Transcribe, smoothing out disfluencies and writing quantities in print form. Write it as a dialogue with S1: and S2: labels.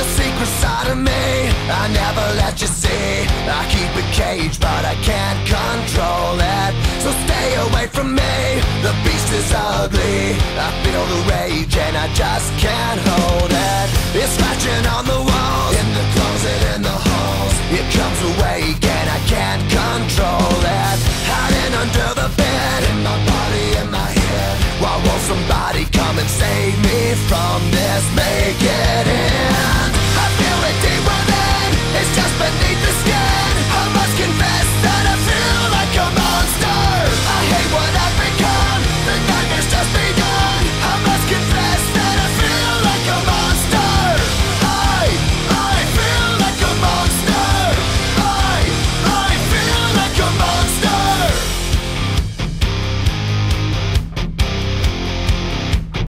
S1: The secret side of me I never let you see. I keep it caged but I can't control it. So stay away from me, the beast is ugly. I feel the rage and I just can't hold it. It's scratching on the